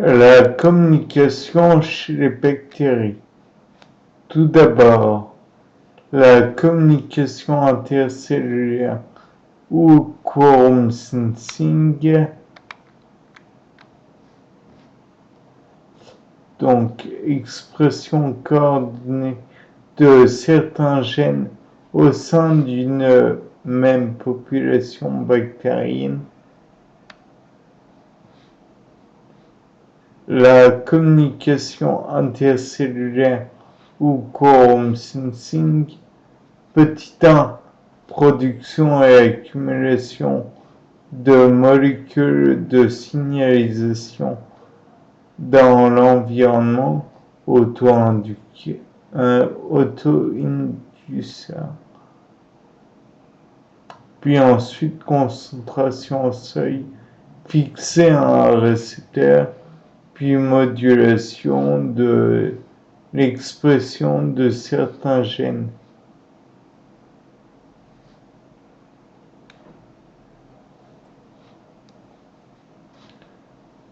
La communication chez les bactéries. Tout d'abord, la communication intercellulaire ou quorum sensing, donc expression coordonnée de certains gènes au sein d'une même population bactérienne. La communication intercellulaire ou quorum sensing. Petit 1. Production et accumulation de molécules de signalisation dans l'environnement auto-inducteur. Puis ensuite, concentration au seuil, fixer un récepteur, puis modulation de l'expression de certains gènes.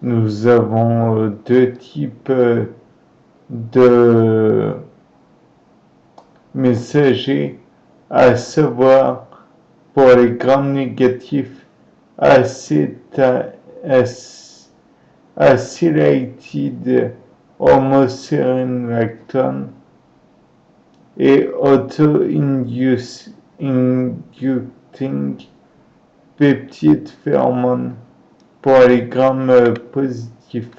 Nous avons deux types de messagers, à savoir pour les grammes négatifs acylated homoserine lactone et auto-inducting peptide pheromone pour les grammes positifs.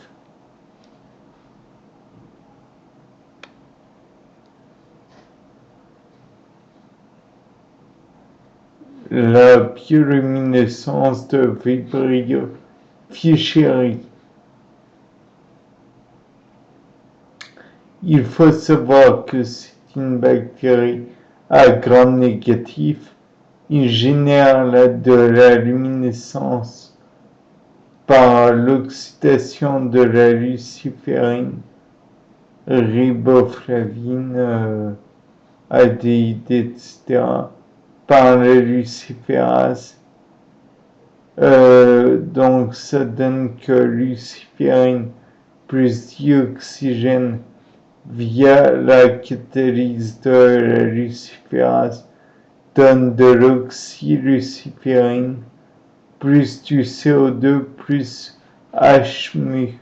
La bioluminescence de Vibrio fischeri. Il faut savoir que c'est une bactérie à gram négatif. Il génère de la luminescence par l'oxydation de la luciférine, riboflavine, aldéhyde, etc., par la luciférase. Donc ça donne que luciférine plus dioxygène via la catalyse de la luciférase donne de l'oxyluciférine plus du CO2 plus HNU.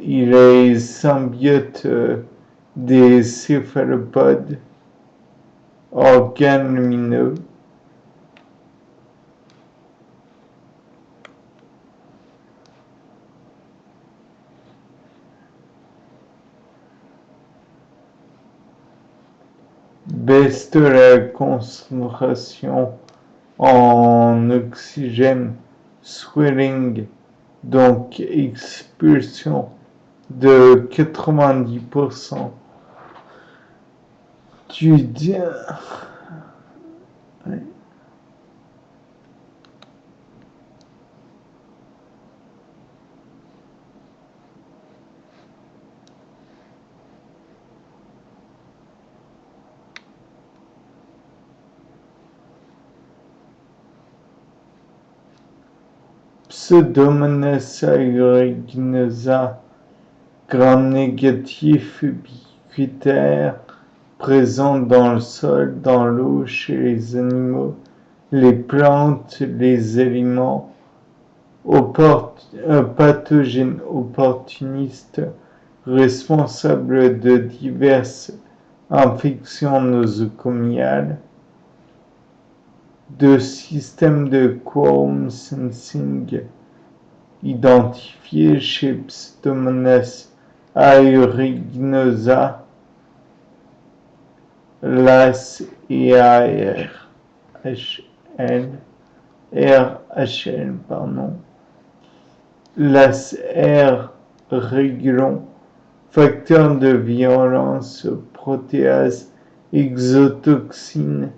Il est symbiote des céphalopodes, organes lumineux. Baisse de la concentration en oxygène, swelling, donc expulsion de 90% du Pseudomonas aeruginosa, gram négatif ubiquitaire, présent dans le sol, dans l'eau, chez les animaux, les plantes, les aliments, pathogène opportuniste, responsable de diverses infections nosocomiales, de systèmes de quorum sensing identifiés chez Pseudomonas aeruginosa, LAS et RHL, LAS R régulant, facteur de violence, protéase, exotoxine,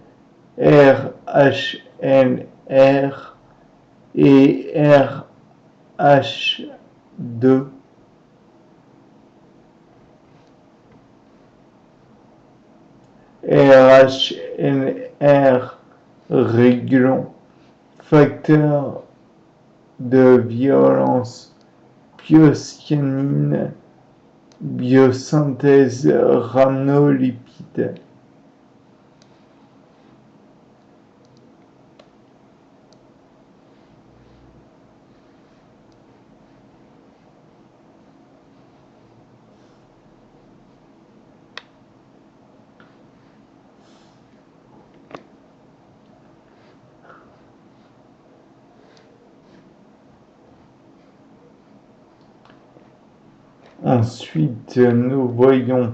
RHLR et RH2. RHLR régulant, facteur de violence bioscanine, biosynthèse rhamnolipide. Ensuite, nous voyons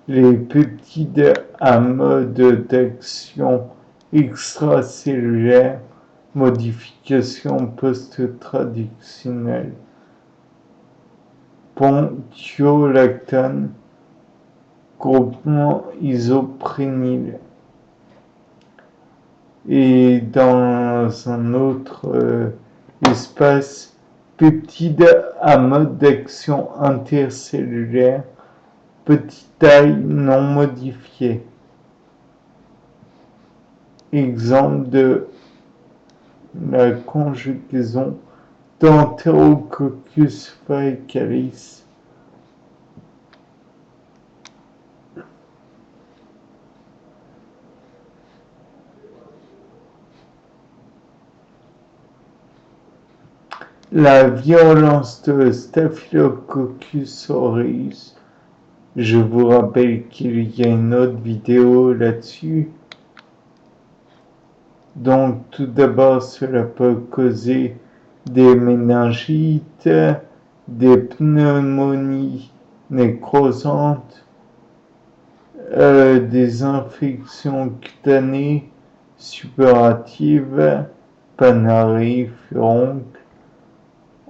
les peptides à mode d'action extracellulaire, modification post-traductionnelle, pontiolactane, groupement isoprényle. Et dans un autre espace, peptides à mode d'action intercellulaire, petite taille non modifiée. Exemple de la conjugaison d'Enterococcus faecalis. La violence de Staphylococcus aureus. Je vous rappelle qu'il y a une autre vidéo là-dessus. Donc tout d'abord, cela peut causer des méningites, des pneumonies nécrosantes, des infections cutanées suppuratives, panarie, furoncle,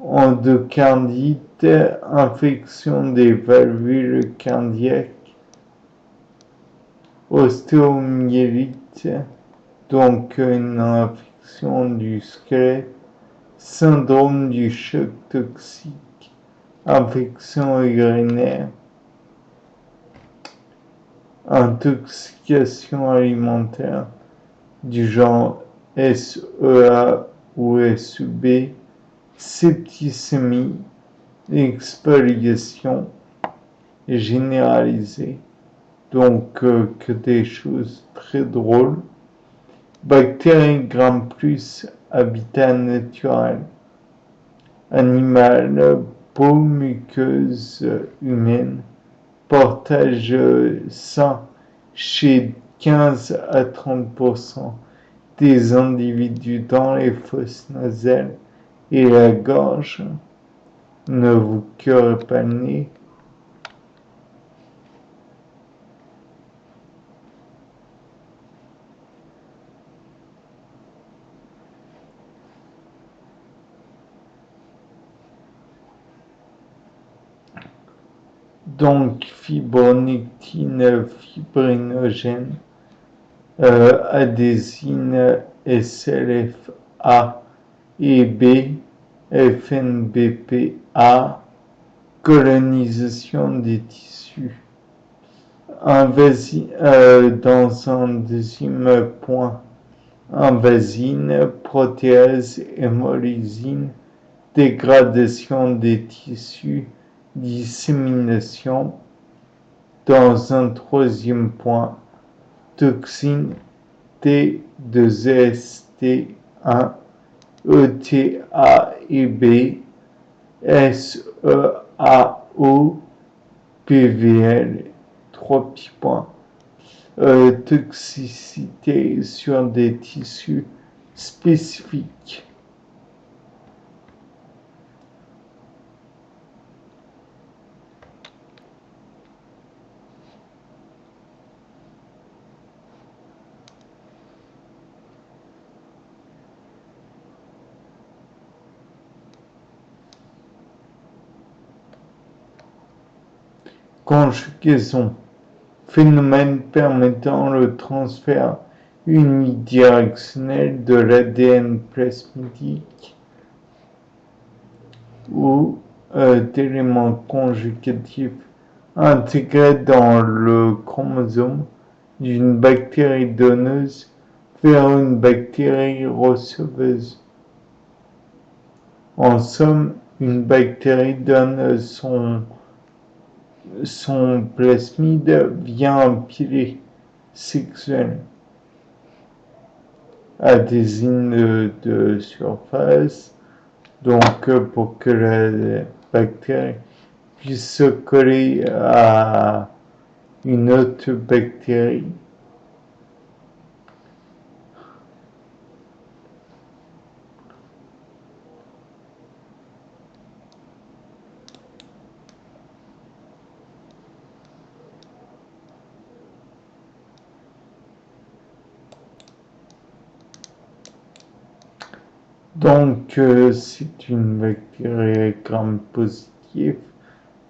endocardite, infection des valvules cardiaques, ostéomyélite, donc une infection du squelette, syndrome du choc toxique, infection urinaire, intoxication alimentaire du genre SEA ou SEB, septicémie, exfoliation généralisée. Donc que des choses très drôles. Bactéries Gram plus, habitat naturel. Animal, peau muqueuse humaine. Portage sain chez 15 à 30% des individus dans les fosses nasales et la gorge. Ne vous curez pas le nez. Donc fibronectine fibrinogène, adésine SLF-A et B, FNBP-A, colonisation des tissus. Dans un deuxième point, invasine, protéase, hémolysine, dégradation des tissus, dissémination. Dans un troisième point, toxine T2ST1, ETA et B, SEAO, PVL, 3 petits points. Toxicité sur des tissus spécifiques. Conjugaison, phénomène permettant le transfert unidirectionnel de l'ADN plasmidique ou d'éléments conjugatifs intégrés dans le chromosome d'une bactérie donneuse vers une bactérie receveuse. En somme, une bactérie donne son plasmide via un pilet sexuel à des îles de surface, donc pour que la bactérie puisse se coller à une autre bactérie. Donc, c'est une bactérie gram positive,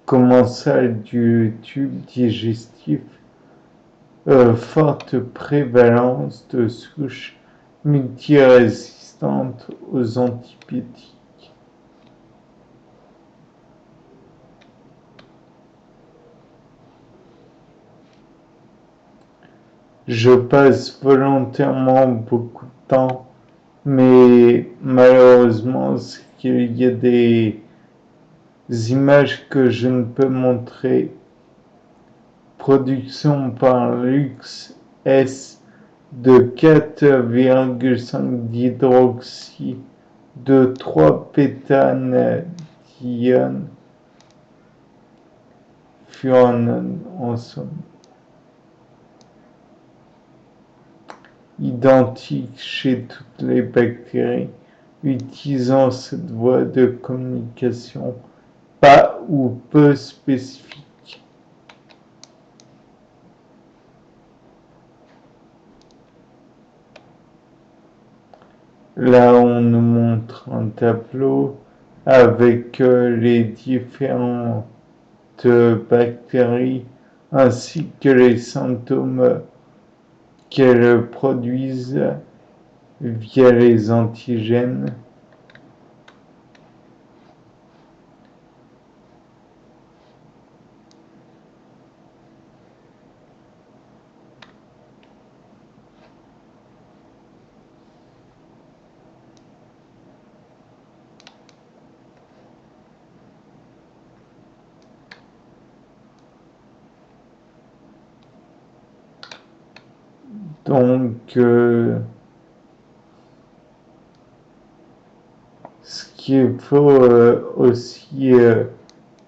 comment celle du tube digestif, forte prévalence de souches multirésistantes aux antibiotiques. Je passe volontairement beaucoup de temps, mais malheureusement, c'est qu'il y a des images que je ne peux montrer. Production par Lux S de 4,5 d'hydroxy de 3 pétane d'ione furanone en somme. Identique chez toutes les bactéries utilisant cette voie de communication pas ou peu spécifique. Là, on nous montre un tableau avec les différentes bactéries ainsi que les symptômes qu'elles produisent via les antigènes. Donc, ce qu'il faut aussi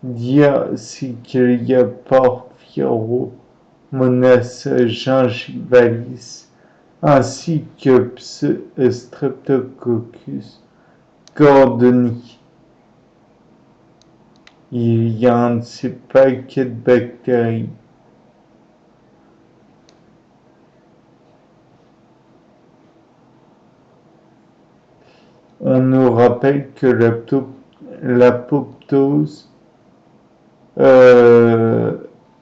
dire, c'est qu'il y a Porphyromonas gingivalis ainsi que Streptococcus gordoni. Il y a un de ces paquets de bactéries. On nous rappelle que l'apoptose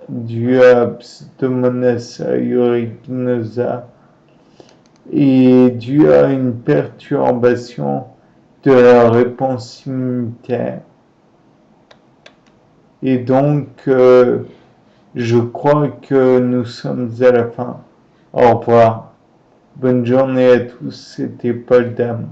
due à Pseudomonas aeruginosa est due à une perturbation de la réponse immunitaire. Et donc, je crois que nous sommes à la fin. Au revoir. Bonne journée à tous, c'était Paul Dame.